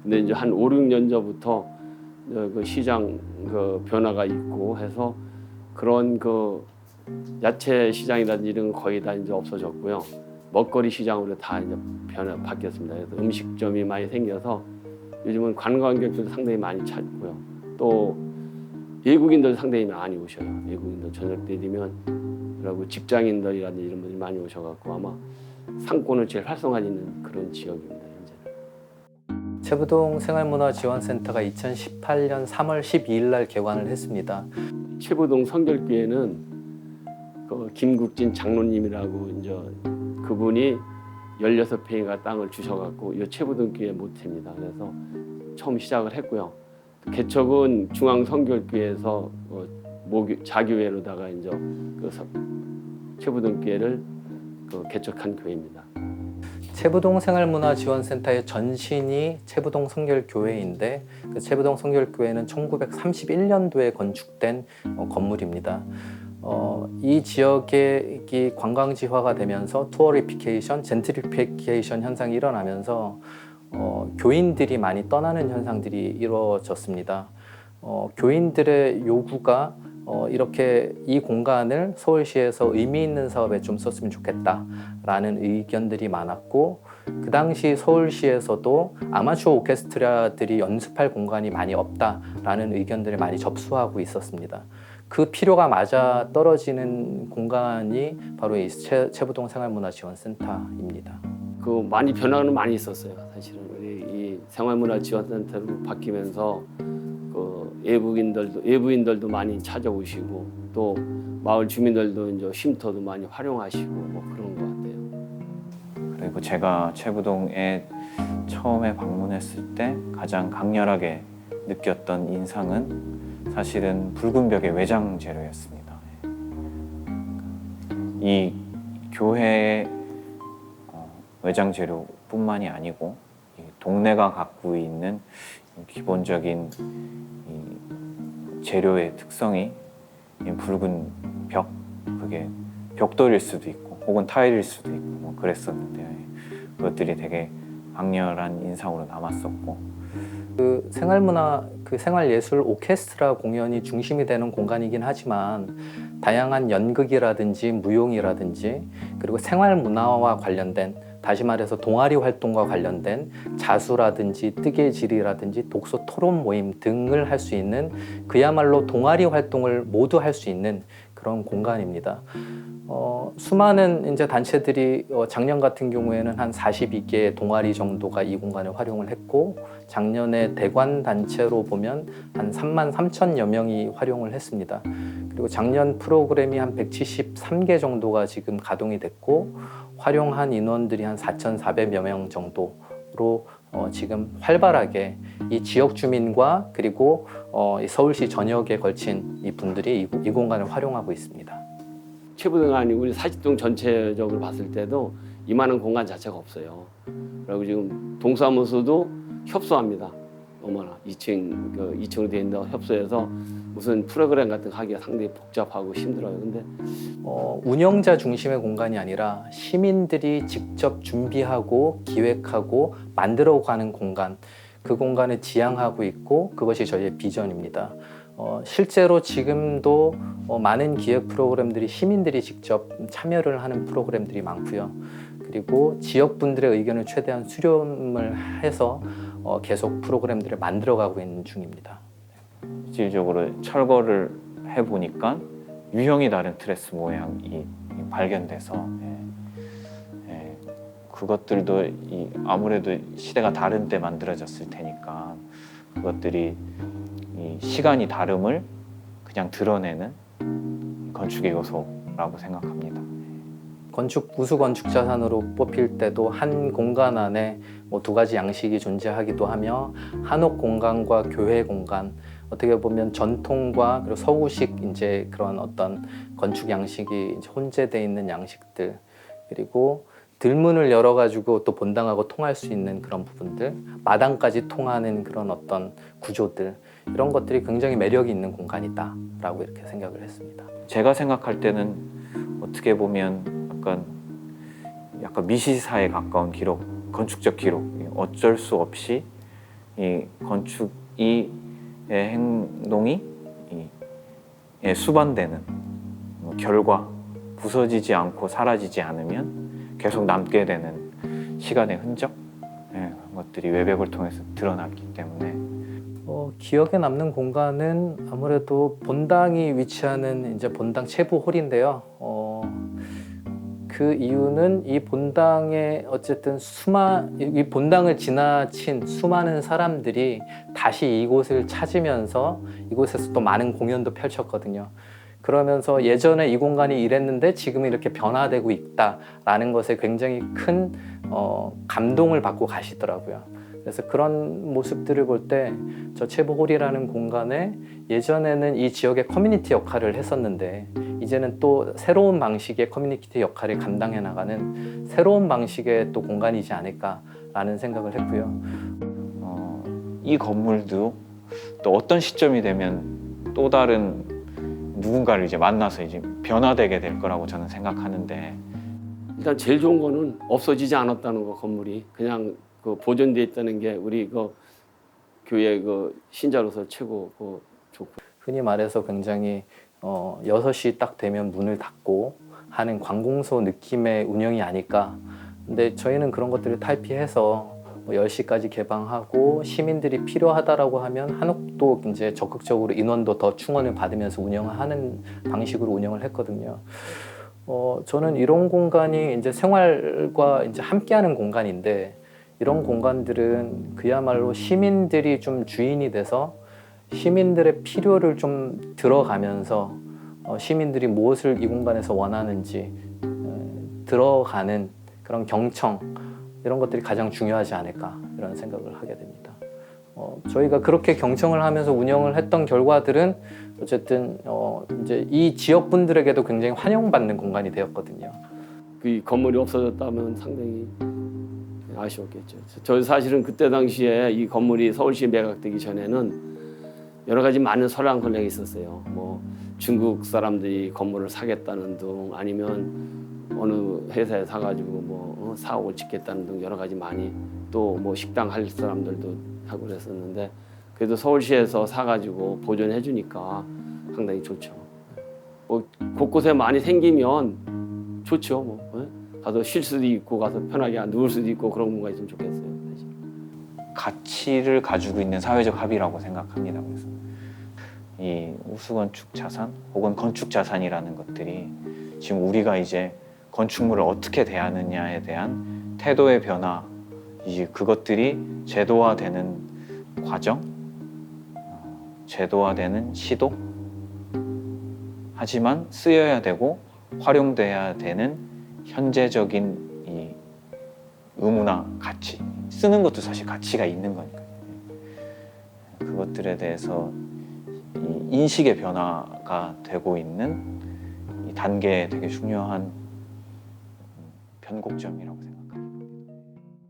근데 이제 한 5, 6년 전부터 그 시장 그 변화가 있고 해서 그런 그 야채 시장이라든지 이런 건 거의 다 이제 없어졌고요. 먹거리 시장으로 다 이제 바뀌었습니다. 그래서 음식점이 많이 생겨서 요즘은 관광객들도 상당히 많이 찾고요. 또 외국인들 상당히 많이 오셔요. 외국인들 저녁 때 되면 그리고 직장인들이라든지 이런 분들이 많이 오셔갖고 아마 상권을 제일 활성화되는 그런 지역입니다. 현재. 채부동 생활문화지원센터가 2018년 3월 12일 날 개관을 했습니다. 채부동 성결교회는 그 김국진 장로님이라고 이제 그분이 16평인가 땅을 주셔갖고 이 채부동 교회 모태입니다. 그래서 처음 시작을 했고요. 개척은 중앙성결교회에서 자교회로다가 이제 그 채부동 교회를 개척한 교회입니다. 채부동 생활문화지원센터의 전신이 채부동 성결교회인데 그 채부동 성결교회는 1931년도에 건축된 건물입니다. 이 지역의 관광지화가 되면서 투어리피케이션, 젠트리피케이션 현상이 일어나면서 교인들이 많이 떠나는 현상들이 이루어졌습니다. 교인들의 요구가 이렇게 이 공간을 서울시에서 의미 있는 사업에 좀 썼으면 좋겠다라는 의견들이 많았고 그 당시 서울시에서도 아마추어 오케스트라들이 연습할 공간이 많이 없다라는 의견들을 많이 접수하고 있었습니다. 그 필요가 맞아 떨어지는 공간이 바로 이 채부동 생활문화지원센터입니다. 그 많이 변화는 많이 있었어요. 사실은 우리 이 생활문화지원센터로 바뀌면서 그 외부인들도 많이 찾아오시고 또 마을 주민들도 이제 쉼터도 많이 활용하시고 뭐 그런 것 같아요. 그리고 제가 채부동에 처음에 방문했을 때 가장 강렬하게 느꼈던 인상은 사실은 붉은 벽의 외장 재료였습니다. 이 교회의 외장 재료뿐만이 아니고 동네가 갖고 있는 기본적인 이 재료의 특성이 붉은 벽, 그게 벽돌일 수도 있고 혹은 타일일 수도 있고 뭐 그랬었는데 그것들이 되게 강렬한 인상으로 남았었고 그 생활문화, 그 생활예술 오케스트라 공연이 중심이 되는 공간이긴 하지만 다양한 연극이라든지 무용이라든지 그리고 생활문화와 관련된 다시 말해서 동아리 활동과 관련된 자수라든지 뜨개질이라든지 독서 토론 모임 등을 할 수 있는 그야말로 동아리 활동을 모두 할 수 있는 그런 공간입니다. 수많은 이제 단체들이 작년 같은 경우에는 한 42개의 동아리 정도가 이 공간을 활용을 했고 작년에 대관 단체로 보면 한 33,000여 명이 활용을 했습니다. 그리고 작년 프로그램이 한 173개 정도가 지금 가동이 됐고 활용한 인원들이 한 4,400여 명 정도로 지금 활발하게 이 지역 주민과 그리고 서울시 전역에 걸친 이 분들이 이 공간을 활용하고 있습니다. 채부동이 아니고 우리 사직동 전체적으로 봤을 때도 이만한 공간 자체가 없어요. 그리고 지금 동사무소도 협소합니다. 어머나 2층으로 되어 있는 협소해서 무슨 프로그램 같은 거 하기가 상당히 복잡하고 힘들어요. 근데 운영자 중심의 공간이 아니라 시민들이 직접 준비하고 기획하고 만들어가는 공간, 그 공간을 지향하고 있고 그것이 저희의 비전입니다. 실제로 지금도 많은 기획 프로그램들이 시민들이 직접 참여를 하는 프로그램들이 많고요. 그리고 지역분들의 의견을 최대한 수렴을 해서 계속 프로그램들을 만들어가고 있는 중입니다. 실질적으로 철거를 해보니까 유형이 다른 트레스 모양이 발견돼서 그것들도 아무래도 시대가 다른 때 만들어졌을 테니까 그것들이 이 시간이 다름을 그냥 드러내는 건축의 요소라고 생각합니다. 우수 건축 자산으로 뽑힐 때도 한 공간 안에 두 가지 양식이 존재하기도 하며 한옥 공간과 교회 공간, 어떻게 보면 전통과 그리고 서구식 이제 그런 어떤 건축 양식이 이제 혼재되어 있는 양식들, 그리고 들문을 열어가지고 또 본당하고 통할 수 있는 그런 부분들, 마당까지 통하는 그런 어떤 구조들, 이런 것들이 굉장히 매력이 있는 공간이다라고 이렇게 생각을 했습니다. 제가 생각할 때는 어떻게 보면 약간 미시사에 가까운 기록, 건축적 기록, 어쩔 수 없이 이 건축의 행동이 수반되는 결과, 부서지지 않고 사라지지 않으면 계속 남게 되는 시간의 흔적, 그런 것들이 외벽을 통해서 드러났기 때문에 기억에 남는 공간은 아무래도 본당이 위치하는 이제 본당 체부 홀인데요. 그 이유는 이 본당에 어쨌든 이 본당을 지나친 수많은 사람들이 다시 이곳을 찾으면서 이곳에서 또 많은 공연도 펼쳤거든요. 그러면서 예전에 이 공간이 이랬는데 지금 이렇게 변화되고 있다라는 것에 굉장히 큰 감동을 받고 가시더라고요. 그래서 그런 모습들을 볼 때 저 체부홀이라는 공간에 예전에는 이 지역의 커뮤니티 역할을 했었는데 이제는 또 새로운 방식의 커뮤니티 역할을 감당해 나가는 새로운 방식의 또 공간이지 않을까라는 생각을 했고요. 이 건물도 또 어떤 시점이 되면 또 다른 누군가를 이제 만나서 이제 변화되게 될 거라고 저는 생각하는데 일단 제일 좋은 거는 없어지지 않았다는 거, 건물이 그냥 그 보존돼 있다는 게 우리 그 교회 그 신자로서 최고 좋고. 흔히 말해서 굉장히 6시 딱 되면 문을 닫고 하는 관공서 느낌의 운영이 아닐까. 근데 저희는 그런 것들을 탈피해서 10시까지 개방하고 시민들이 필요하다라고 하면 한옥도 이제 적극적으로 인원도 더 충원을 받으면서 운영하는 방식으로 운영을 했거든요. 저는 이런 공간이 이제 생활과 이제 함께하는 공간인데 이런 공간들은 그야말로 시민들이 좀 주인이 돼서 시민들의 필요를 좀 들어가면서 시민들이 무엇을 이 공간에서 원하는지 들어가는 그런 경청 이런 것들이 가장 중요하지 않을까 이런 생각을 하게 됩니다. 저희가 그렇게 경청을 하면서 운영을 했던 결과들은 어쨌든 이제 이 지역 분들에게도 굉장히 환영받는 공간이 되었거든요. 그 건물이 없어졌다면 상당히 아쉬웠겠죠. 저 사실은 그때 당시에 이 건물이 서울시 매각되기 전에는 여러 가지 많은 설랑설랑이 있었어요. 뭐 중국 사람들이 건물을 사겠다는 등 아니면 어느 회사에 사가지고 뭐 사옥을 짓겠다는 등 여러 가지 많이 또 뭐 식당 할 사람들도 하고 그랬었는데 그래도 서울시에서 사가지고 보존해 주니까 상당히 좋죠. 뭐 곳곳에 많이 생기면 좋죠. 뭐 가서 쉴 수도 있고 가서 편하게 누울 수도 있고 그런 공간이 있으면 좋겠어요. 사실. 가치를 가지고 있는 사회적 합의라고 생각합니다. 그래서 이 우수건축 자산 혹은 건축 자산이라는 것들이 지금 우리가 이제 건축물을 어떻게 대하느냐에 대한 태도의 변화, 이제 그것들이 제도화되는 과정, 제도화되는 시도, 하지만 쓰여야 되고 활용돼야 되는 현재적인 이 의무나 가치, 쓰는 것도 사실 가치가 있는 거니까요. 그것들에 대해서 이 인식의 변화가 되고 있는 이 단계에 되게 중요한 변곡점이라고 생각합니다.